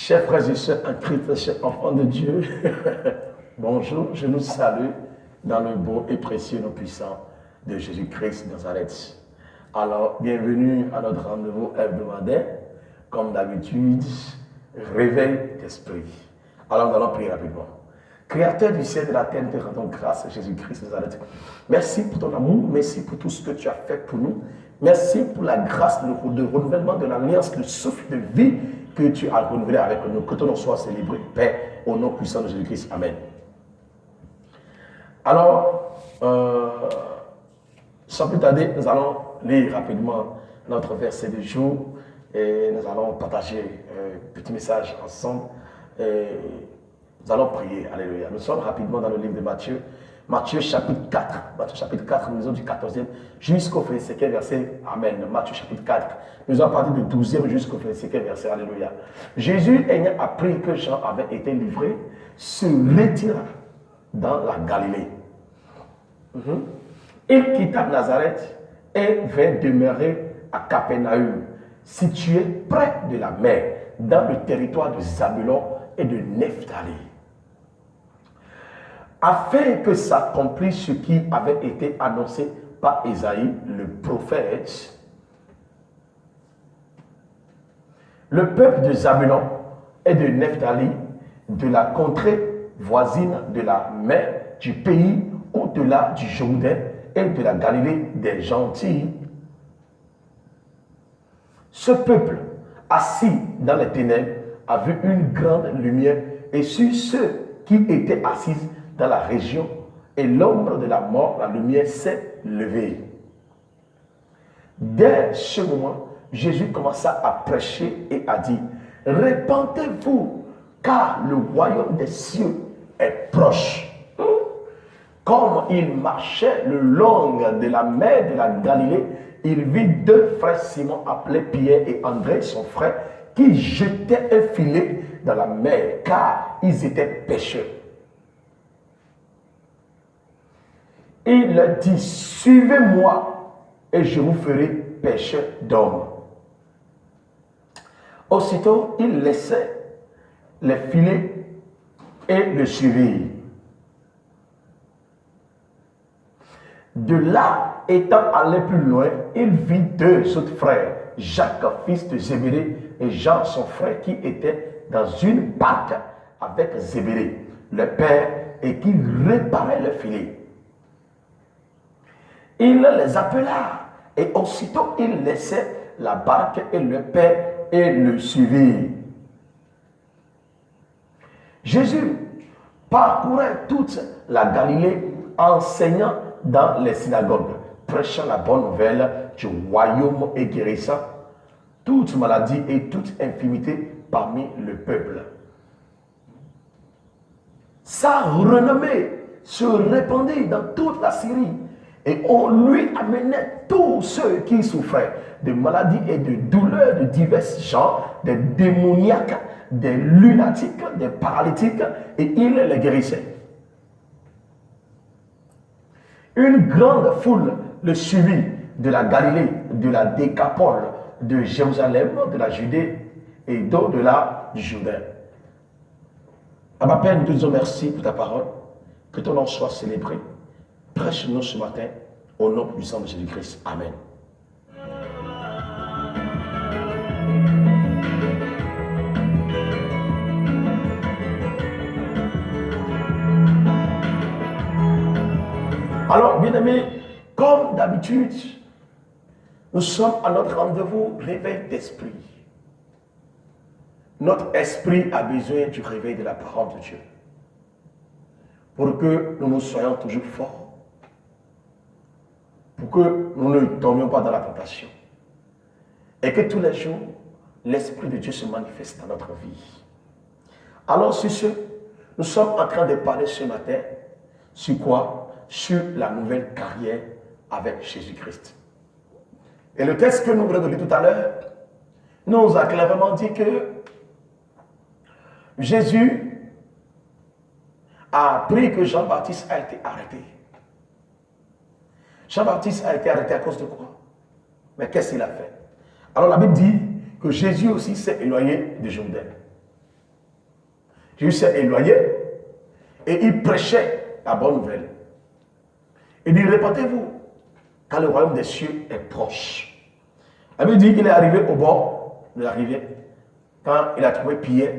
Chers frères et sœurs en Christ, chers enfants de Dieu, bonjour, je nous salue dans le beau et précieux nom puissant de Jésus-Christ de Nazareth. Alors, bienvenue à notre rendez-vous hebdomadaire, comme d'habitude, réveil d'esprit. Alors, nous allons prier rapidement. Créateur du ciel et de la terre, nous te rendons grâce à Jésus-Christ de Nazareth. Merci pour ton amour, merci pour tout ce que tu as fait pour nous. Merci pour la grâce de renouvellement de l'alliance, le souffle de vie que tu as renouvelé avec nous. Que ton nom soit célébré, Père, au nom puissant de Jésus-Christ. Amen. Alors, sans plus tarder, nous allons lire rapidement notre verset du jour et nous allons partager un petit message ensemble. Nous allons prier. Alléluia. Nous sommes rapidement dans le livre de Matthieu. Matthieu chapitre 4. Matthieu chapitre 4, nous lisons du 14e jusqu'au 25e verset. Amen. Matthieu chapitre 4. Nous allons partir du 12e jusqu'au 25e verset. Alléluia. Jésus, ayant appris que Jean avait été livré, se retira dans la Galilée. Il quitta Nazareth et vint demeurer à Capernaum, situé près de la mer, dans le territoire de Zabulon et de Nephtali, afin que s'accomplisse ce qui avait été annoncé par Ésaïe, le prophète. Le peuple de Zabulon et de Nephtali, de la contrée voisine de la mer, du pays au-delà du Jourdain et de la Galilée des Gentils, ce peuple, assis dans les ténèbres, a vu une grande lumière, et sur ceux qui étaient assis dans la région et l'ombre de la mort, la lumière s'est levée. Dès ce moment, Jésus commença à prêcher et a dit: répentez-vous, car le royaume des cieux est proche. Comme il marchait le long de la mer de la Galilée, il vit deux frères Simon appelés Pierre et André, son frère, qui jetaient un filet dans la mer, car ils étaient pêcheurs. Il leur dit: suivez-moi et je vous ferai pêcheurs d'hommes. Aussitôt, ils laissaient les filets et le suivirent. De là, étant allé plus loin, il vit deux autres frères, Jacques, fils de Zébédée, et Jean, son frère, qui étaient dans une barque avec Zébédée, le père, et qui réparait le filet. Il les appela, et aussitôt il laissait la barque et le père et le suivirent. Jésus parcourait toute la Galilée, enseignant dans les synagogues, prêchant la bonne nouvelle du royaume et guérissant toute maladie et toute infirmité parmi le peuple. Sa renommée se répandait dans toute la Syrie et on lui amenait tous ceux qui souffraient de maladies et de douleurs de divers genres, des démoniaques, des lunatiques, des paralytiques, et il les guérissait. Une grande foule le suivit de la Galilée, de la Décapole, de Jérusalem, de la Judée et d'au-delà du Jourdain. À ma Père, nous te disons merci pour ta parole. Que ton nom soit célébré. Prêche-nous ce matin au nom puissant de Jésus-Christ. Amen. Alors, bien-aimés, comme d'habitude, nous sommes à notre rendez-vous réveil d'esprit. Notre esprit a besoin du réveil de la parole de Dieu pour que nous soyons toujours forts, pour que nous ne tombions pas dans la tentation et que tous les jours, l'Esprit de Dieu se manifeste dans notre vie. Alors, sur ce, nous sommes en train de parler ce matin sur quoi? Sur la nouvelle carrière avec Jésus-Christ. Et le texte que nous venons de lire tout à l'heure nous a clairement dit que Jésus a appris que Jean-Baptiste a été arrêté. Jean-Baptiste a été arrêté à cause de quoi? Mais qu'est-ce qu'il a fait? Alors la Bible dit que Jésus aussi s'est éloigné de Jourdain. Jésus s'est éloigné et il prêchait la bonne nouvelle. Il dit, répandez-vous, car le royaume des cieux est proche. La Bible dit qu'il est arrivé au bord de la rivière, quand il a trouvé Pierre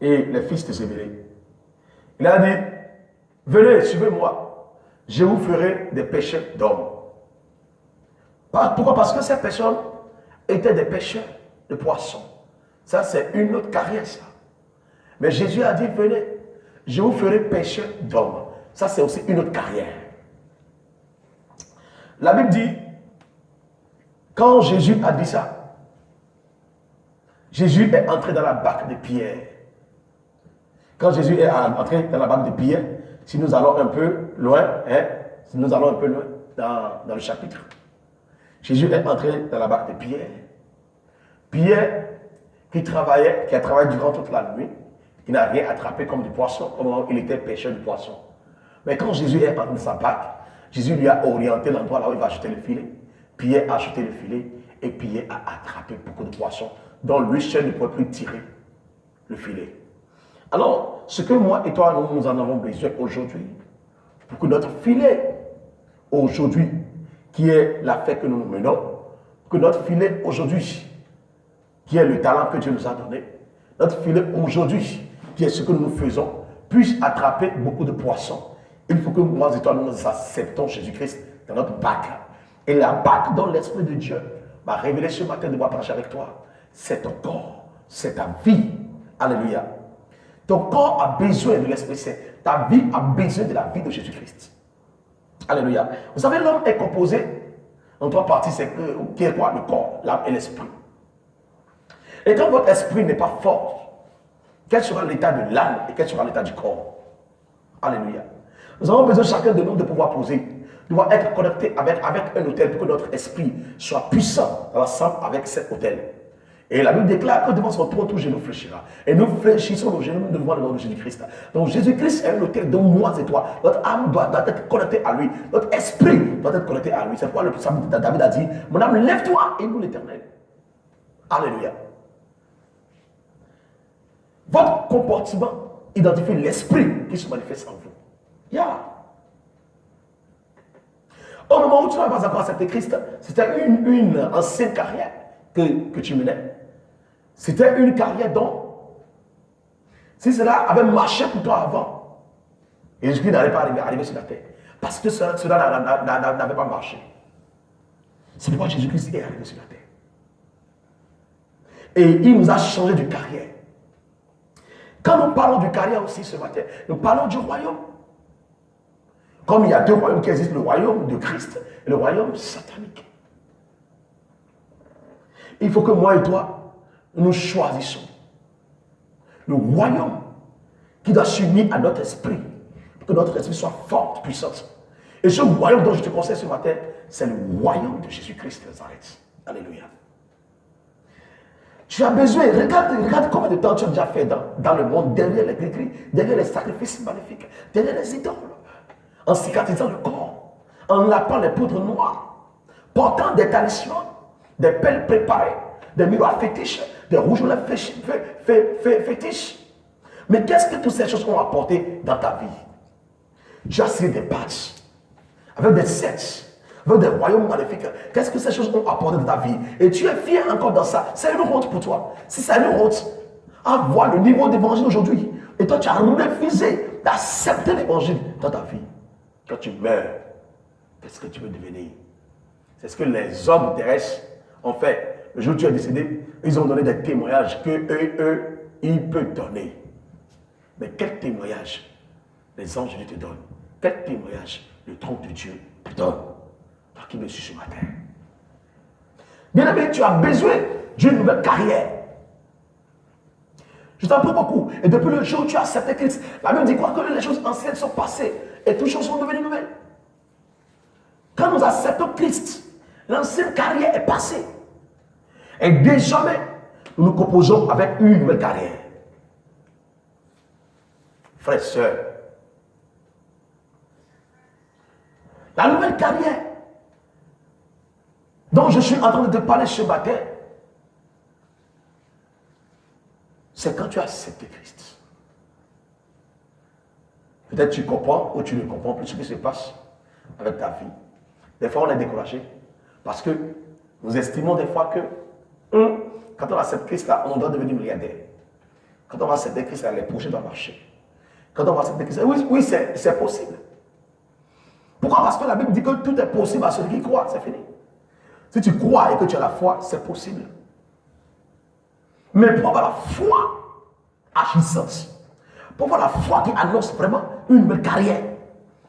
et les fils de Zébédée. Il a dit, venez, suivez-moi, je vous ferai des pêcheurs d'hommes. Pourquoi? Parce que ces personnes étaient des pêcheurs de poissons. Ça, c'est une autre carrière, ça. Mais Jésus a dit, venez, je vous ferai pêcheurs d'hommes. Ça, c'est aussi une autre carrière. La Bible dit, quand Jésus a dit ça, Jésus est entré dans la barque de Pierre. Quand Jésus est entré dans la barque de Pierre, si nous allons un peu loin, dans le chapitre, Jésus est entré dans la barque de Pierre. Pierre, qui a travaillé durant toute la nuit, il n'a rien attrapé comme du poisson, au moment où il était pêcheur de poisson. Mais quand Jésus est entré dans sa barque, Jésus lui a orienté l'endroit là où il va acheter le filet. Pierre a acheté le filet et Pierre a attrapé beaucoup de poissons dont lui seul ne pouvait plus tirer le filet. Alors, ce que moi et toi, nous en avons besoin aujourd'hui, pour que notre filet, aujourd'hui, qui est la fête que nous menons, que notre filet aujourd'hui, qui est le talent que Dieu nous a donné, notre filet aujourd'hui, qui est ce que nous faisons, puisse attraper beaucoup de poissons. Il faut que moi et toi, nous acceptons Jésus-Christ dans notre barque. Et la barque dont l'Esprit de Dieu m'a révélé ce matin de moi partager avec toi, c'est ton corps, c'est ta vie. Alléluia. Ton corps a besoin de l'Esprit Saint. Ta vie a besoin de la vie de Jésus-Christ. Alléluia. Vous savez, l'homme est composé en trois parties. C'est quoi? Le corps, l'âme et l'esprit. Et quand votre esprit n'est pas fort, quel sera l'état de l'âme et quel sera l'état du corps? Alléluia. Nous avons besoin chacun de nous de pouvoir poser, de pouvoir être connecté avec un autel pour que notre esprit soit puissant ensemble avec cet autel. Et la Bible déclare que devant son trône, tout genou fléchira. Et nous fléchissons nos genoux devant le nom de Jésus-Christ. Donc Jésus-Christ est un autel de moi et toi. Notre âme doit être connectée à lui. Notre esprit doit être connecté à lui. C'est pourquoi le psalme de David a dit, mon âme, lève-toi et loue l'Éternel. Alléluia. Votre comportement identifie l'esprit qui se manifeste en vous. Au moment où tu n'avais pas encore accepté Christ, c'était une ancienne carrière que tu menais. C'était une carrière dont, si cela avait marché pour toi avant, et Jésus-Christ n'allait pas arriver sur la terre, parce que cela n'avait pas marché. C'est pourquoi Jésus-Christ est arrivé sur la terre. Et il nous a changé de carrière. Quand nous parlons de carrière aussi ce matin, nous parlons du royaume. Comme il y a deux royaumes qui existent, le royaume de Christ et le royaume satanique. Il faut que moi et toi, nous choisissons le royaume qui doit s'unir à notre esprit, pour que notre esprit soit fort, puissant. Et ce royaume dont je te conseille ce matin, c'est le royaume de Jésus-Christ de Nazareth. Alléluia. Tu as besoin, regarde combien de temps tu as déjà fait dans le monde, derrière les gris-gris, derrière les sacrifices magnifiques, derrière les idoles, en cicatrisant le corps, en lapant les poudres noires, portant des talismans, des pelles préparées, des miroirs fétiches, des rouges fétiches. Mais qu'est-ce que toutes ces choses ont apporté dans ta vie? Tu as signé des patchs, avec des sectes, avec des royaumes maléfiques. Qu'est-ce que ces choses ont apporté dans ta vie? Et tu es fier encore dans ça. C'est une honte pour toi. Si c'est une honte, à voir le niveau d'évangile aujourd'hui, et toi tu as refusé d'accepter l'évangile dans ta vie. Quand tu meurs, qu'est-ce que tu veux devenir? C'est ce que les hommes terrestres ont fait. Le jour où tu es décédé, ils ont donné des témoignages que eux, ils peuvent donner. Mais quel témoignage les anges te donnent? Quel témoignage le trône de Dieu te donne? Toi qui me suis ce matin. Bien aimé, tu as besoin d'une nouvelle carrière. Je t'en prie beaucoup. Et depuis le jour où tu as accepté Christ, la Bible dit quoi? Que les choses anciennes sont passées et toutes choses sont devenues nouvelles. Quand nous acceptons Christ, l'ancienne carrière est passée. Et désormais, nous nous composons avec une nouvelle carrière. Frères et sœurs, la nouvelle carrière dont je suis en train de te parler ce matin, c'est quand tu as accepté Christ. Peut-être tu comprends ou tu ne comprends plus ce qui se passe avec ta vie. Des fois, on est découragé parce que nous estimons des fois que quand on accepte Christ, là, on doit devenir milliardaire. Quand on va accepter Christ, là, les projets doivent marcher. Quand on va accepter Christ, oui, c'est possible. Pourquoi? Parce que la Bible dit que tout est possible à celui qui croit, c'est fini. Si tu crois et que tu as la foi, c'est possible. Mais pour avoir la foi agissante, pour avoir la foi qui annonce vraiment une nouvelle carrière,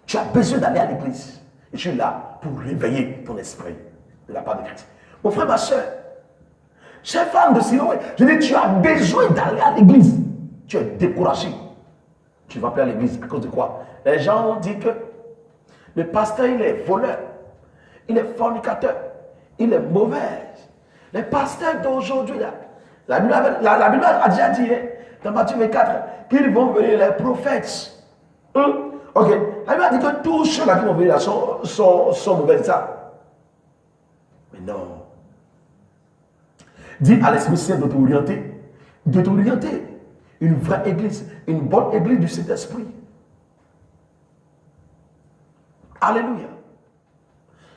tu as besoin d'aller à l'église. Et je suis là pour réveiller ton esprit de la part de Christ. Mon frère, ma soeur, chère femme de Siloé, je dis, tu as besoin d'aller à l'église. Tu es découragé. Tu ne vas plus à l'église à cause de quoi? Les gens ont dit que le pasteur, il est voleur, il est fornicateur, il est mauvais. Les pasteurs d'aujourd'hui, là, la Bible a déjà dit, dans Matthieu 24, qu'ils vont venir les prophètes. Ok, la Bible a dit que tous ceux-là qui vont venir là sont mauvais, ça. Mais non. Dis à l'Esprit Saint de t'orienter. Une vraie église, une bonne église du Saint-Esprit. Alléluia.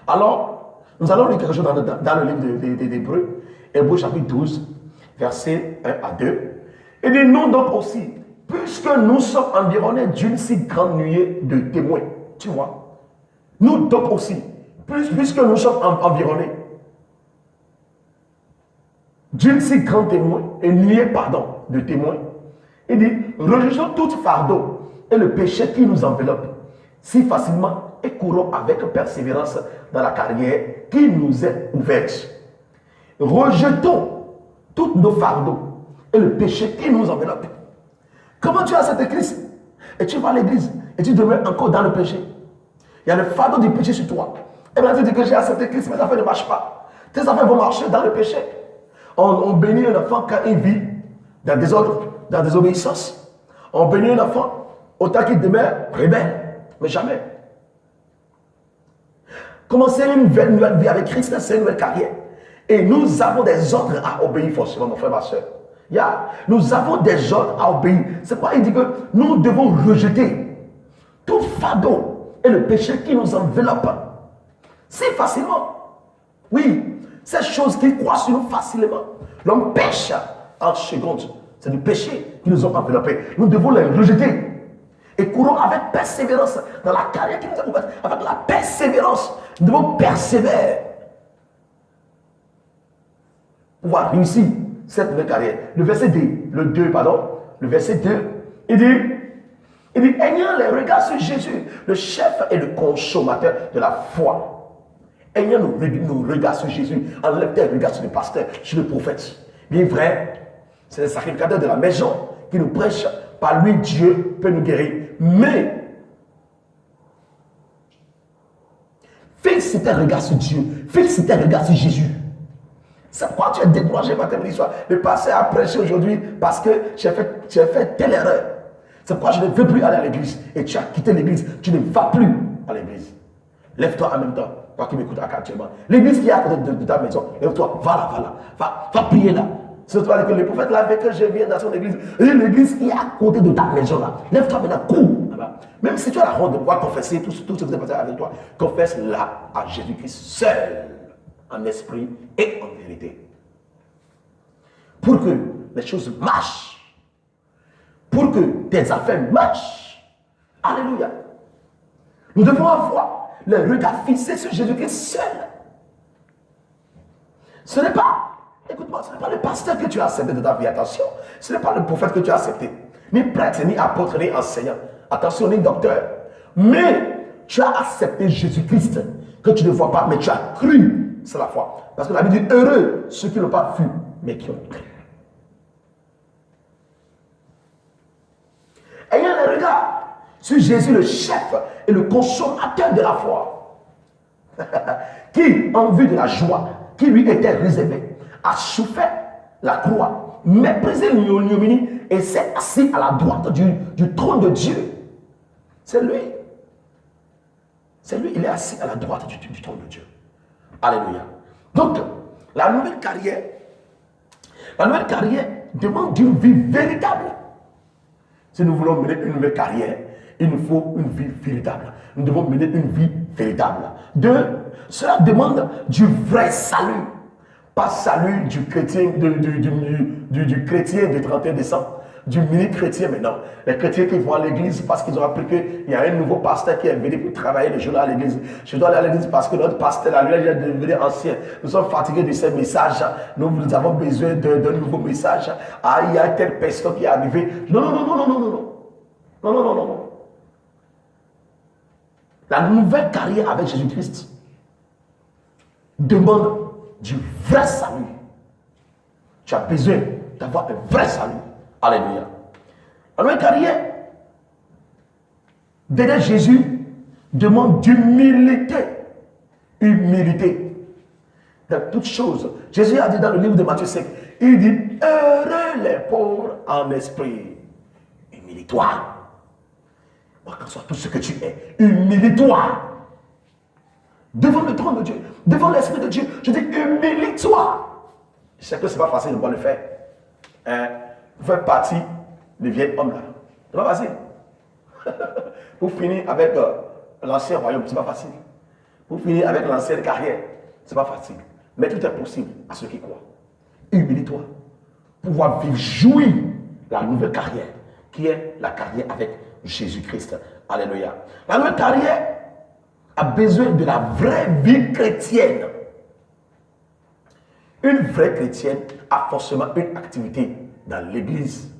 Alors, nous allons lire quelque chose dans le livre des Hébreux, Hébreux chapitre 12, versets 1 à 2. Et dit, nous donc aussi, puisque nous sommes environnés d'une si grande nuée de témoins, tu vois, nous donc aussi, puisque nous sommes environnés d'une si grande nuée de témoins, il dit, rejetant tout fardeau et le péché qui nous enveloppe si facilement et courons avec persévérance dans la carrière qui nous est ouverte. Rejetons tous nos fardeaux et le péché qui nous enveloppe. Comment tu as cette Christ et tu vas à l'église et tu demeures encore dans le péché? Il y a le fardeau du péché sur toi. Et maintenant tu dis que j'ai accepté Christ, mes affaires ne marchent pas. Tes affaires vont marcher dans le péché. On bénit un enfant quand il vit dans des ordres, dans la désobéissance. On bénit un enfant autant qu'il demeure rebelle, mais jamais. Commencer une nouvelle vie avec Christ, c'est une nouvelle carrière. Et nous avons des ordres à obéir forcément, mon frère, ma soeur. Nous avons des ordres à obéir. C'est pourquoi il dit que nous devons rejeter tout fardeau et le péché qui nous enveloppe. Si facilement. Oui, ces choses qui croient sur nous facilement. L'homme pêche en seconde. C'est du péché qui nous ont enveloppés. Nous devons les rejeter. Et courons avec persévérance dans la carrière qui nous a ouverte. Avec la persévérance, nous devons persévérer pour pouvoir réussir cette nouvelle carrière. Le verset 2, le verset 2, il dit, ayant les regards sur Jésus, le chef et le consommateur de la foi. Ayant nos regards sur Jésus, enlève tes regards sur le pasteur, sur le prophète. Bien vrai, c'est le sacrificateur de la maison qui nous prêche. Par lui, Dieu peut nous guérir. Mais, fixe tes regards sur Dieu. Fixe tes regards sur Jésus. C'est pourquoi tu es découragé matin et soir. Le pasteur a prêché aujourd'hui parce que tu as fait telle erreur. C'est pourquoi je ne veux plus aller à l'église. Et tu as quitté l'église. Tu ne vas plus à l'église. Lève-toi en même temps. Toi qui m'écoutes actuellement. L'église qui est à côté de ta maison. Lève-toi. Va là. Va prier là. C'est toi que le prophète l'avait que je viens dans son église. Et l'église qui est à côté de ta maison là. Lève-toi maintenant. Cours. Même si tu as la honte de pouvoir confesser tout ce qui s'est passé avec toi. Confesse-la à Jésus-Christ seul. En esprit et en vérité. Pour que les choses marchent. Pour que tes affaires marchent. Alléluia. Nous devons avoir le regard fixé sur Jésus-Christ seul. Ce n'est pas, écoute-moi, ce n'est pas le pasteur que tu as accepté de ta vie, attention. Ce n'est pas le prophète que tu as accepté. Ni prêtre, ni apôtre, ni enseignant. Attention, ni docteur. Mais tu as accepté Jésus-Christ que tu ne vois pas, mais tu as cru. C'est la foi. Parce que la Bible dit heureux ceux qui n'ont pas vu, mais qui ont cru. Ayant le regard sur Jésus, le chef et le consommateur de la foi, qui, en vue de la joie qui lui était réservée, a souffert la croix, méprisé l'ignominie et s'est assis à la droite du trône de Dieu. C'est lui. C'est lui, il est assis à la droite du trône de Dieu. Alléluia. Donc, la nouvelle carrière La nouvelle carrière demande une vie véritable. Si nous voulons mener une nouvelle carrière, il nous faut une vie véritable. Nous devons mener une vie véritable. Deux, cela demande du vrai salut. Pas salut du chrétien, du chrétien du 31 décembre, du mini-chrétien maintenant. Les chrétiens qui vont à l'église parce qu'ils ont appris qu'il y a un nouveau pasteur qui est venu pour travailler le jour-là à l'église. Je dois aller à l'église parce que notre pasteur, là, lui, il est devenu ancien. Nous sommes fatigués de ces messages. Nous avons besoin d'un nouveau message. Ah, il y a telle personne qui est arrivée. Non, non, non, non, non, non, non. Non, non, non, non, non. La nouvelle carrière avec Jésus-Christ demande du vrai salut. Tu as besoin d'avoir un vrai salut. Alléluia. La nouvelle carrière derrière Jésus demande d'humilité. Humilité. Dans toutes choses. Jésus a dit dans le livre de Matthieu 5, il dit, heureux les pauvres en esprit. Humilie-toi. Quel soit tout ce que tu es, humilie-toi. Devant le trône de Dieu, devant l'Esprit de Dieu, je dis humilie-toi. Je sais que ce n'est pas facile de pouvoir le faire. Vous faites partie des vieils hommes là. Ce n'est pas facile. Pour finir avec l'ancien royaume, ce n'est pas facile. Pour finir avec l'ancienne carrière, ce n'est pas facile. Mais tout est possible à ceux qui croient. Humilie-toi. Pouvoir vivre, jouir la nouvelle carrière, qui est la carrière avec Jésus-Christ. Alléluia. La nouvelle carrière a besoin de la vraie vie chrétienne. Une vraie chrétienne a forcément une activité dans l'église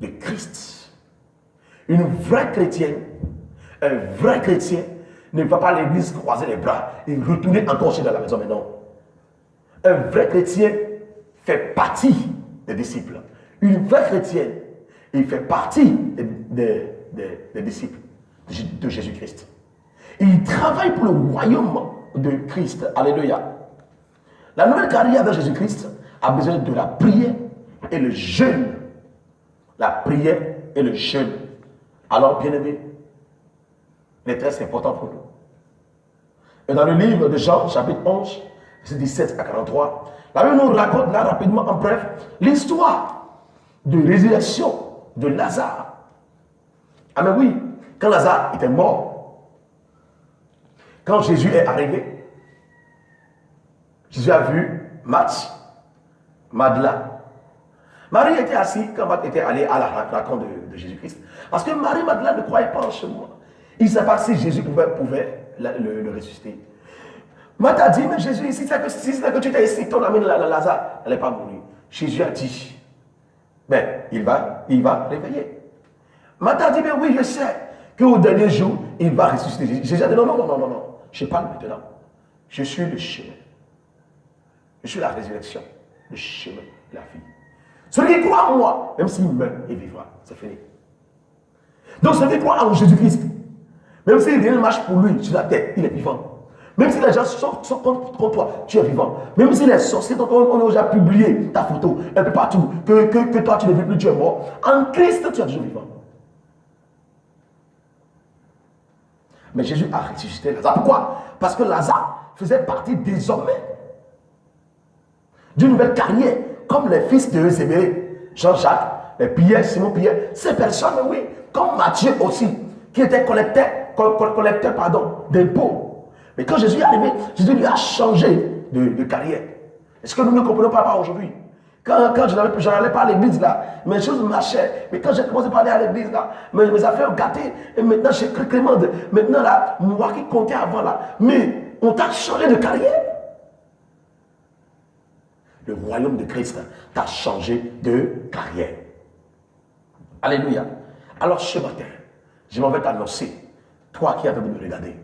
de Christ. Une vraie chrétienne, un vrai chrétien ne va pas à l'église croiser les bras et retourner encore chez la maison, mais non. Un vrai chrétien fait partie des disciples. Une vraie chrétienne, il fait partie des disciples de Jésus-Christ. Il travaille pour le royaume de Christ. Alléluia. La nouvelle carrière avec Jésus-Christ a besoin de la prière et le jeûne. La prière et le jeûne. Alors, bien-aimés, c'est très important pour nous. Et dans le livre de Jean, chapitre 11, verset 17 à 43, la Bible nous raconte là rapidement, en bref, l'histoire de résurrection de Lazare. Ah mais oui, quand Lazare était mort, quand Jésus est arrivé, Jésus a vu Marthe, Magdala. Marie était assise quand Marthe était allée à la rencontre de Jésus-Christ. Parce que Marie Magdala ne croyait pas en ce moment. Il ne savait pas si Jésus pouvait le ressusciter. Marthe a dit, mais Jésus, si c'est que tu étais ici, ton ami Lazare, elle n'est pas mourir. Jésus a dit, mais il va réveiller. Marthe a dit, mais oui, je sais qu'au dernier jour, il va ressusciter. Jésus a dit, non, non, non, non, non, non. Je parle maintenant. Je suis le chemin. Je suis la résurrection, le chemin, la vie. Celui qui croit en moi, même s'il meurt, il vivra. C'est fini. Donc celui qui croit en Jésus-Christ, même si rien ne marche pour lui sur la terre, il est vivant. Même si les gens sont contre toi, tu es vivant. Même si les sorciers, on a déjà publié ta photo un peu partout, que toi tu ne vis plus, tu es mort. En Christ, tu es toujours vivant. Mais Jésus a ressuscité Lazare. Pourquoi? Parce que Lazare faisait partie désormais d'une nouvelle carrière, comme les fils de Zébédée, Jean-Jacques, les Pierre, Simon-Pierre, ces personnes, oui, comme Matthieu aussi, qui était collecteur d'impôts. Mais quand Jésus est arrivé, Jésus lui a changé de carrière. Est-ce que nous ne comprenons pas aujourd'hui? Quand je n'allais pas à l'église là, mes choses marchaient. Mais quand j'ai commencé à aller à l'église là, mes affaires gâtées. Et maintenant, chez Clément, maintenant là, moi qui comptais avant là. Mais on t'a changé de carrière. Le royaume de Christ t'a changé de carrière. Alléluia. Alors ce matin, je m'en vais t'annoncer, toi qui es en train de me regarder,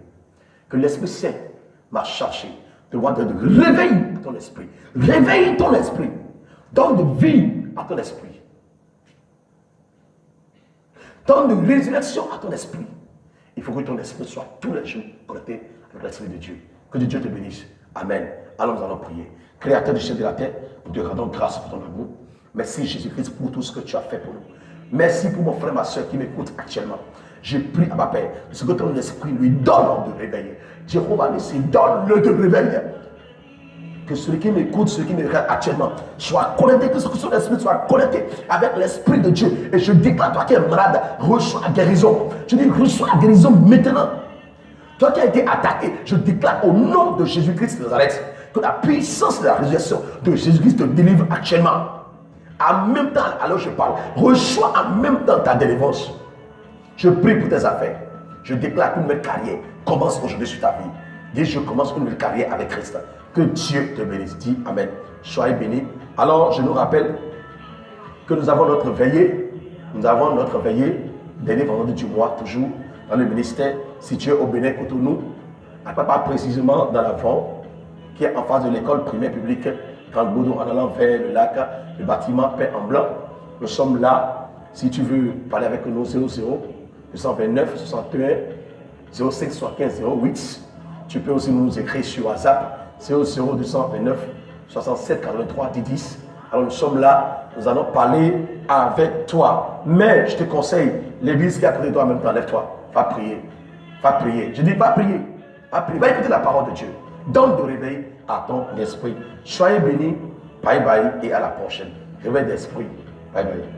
que l'Esprit Saint m'a chargé de réveiller ton esprit. Réveille ton esprit. Donne de vie à ton esprit. Donne de résurrection à ton esprit. Il faut que ton esprit soit tous les jours connecté avec l'Esprit de Dieu. Que Dieu te bénisse. Amen. Alors nous allons prier. Créateur du ciel et de la terre, nous te rendons grâce pour ton amour. Merci Jésus-Christ pour tout ce que tu as fait pour nous. Merci pour mon frère, ma soeur qui m'écoute actuellement. Je prie à ma Père, ce que ton esprit lui donne de réveiller. Jéhovah, donne-le de réveiller. Que celui qui m'écoute, celui qui me regarde actuellement, soit connecté, que son esprit soit connecté avec l'Esprit de Dieu. Et je déclare, toi qui es malade, reçois la guérison. Je dis, reçois la guérison maintenant. Toi qui as été attaqué, je déclare au nom de Jésus-Christ de Nazareth que la puissance de la résurrection de Jésus-Christ te délivre actuellement. En même temps, alors je parle, reçois en même temps ta délivrance. Je prie pour tes affaires. Je déclare qu'une nouvelle carrière commence aujourd'hui sur ta vie. Dis, je commence une nouvelle carrière avec Christ. Que Dieu te bénisse. Dis Amen. Soyez bénis. Alors, je nous rappelle que nous avons notre veillée. Nous avons notre veillée, dernier vendredi du mois, toujours dans le ministère situé au Bénin, Cotonou, à pas précisément dans l'avant, qui est en face de l'école primaire publique, Grand-Boudou, en allant vers le lac, le bâtiment peint en blanc. Nous sommes là. Si tu veux parler avec nous, 00 229 61 05 75 08. Tu peux aussi nous écrire sur WhatsApp 00 229 67 83 10. Alors nous sommes là, nous allons parler avec toi. Mais je te conseille, l'église qui est à côté de toi en même temps, lève-toi, va prier. Va prier. Je dis va prier. Va prier. Va écouter la parole de Dieu. Donne de réveil à ton esprit. Soyez bénis. Bye bye et à la prochaine. Réveil d'esprit. Bye bye.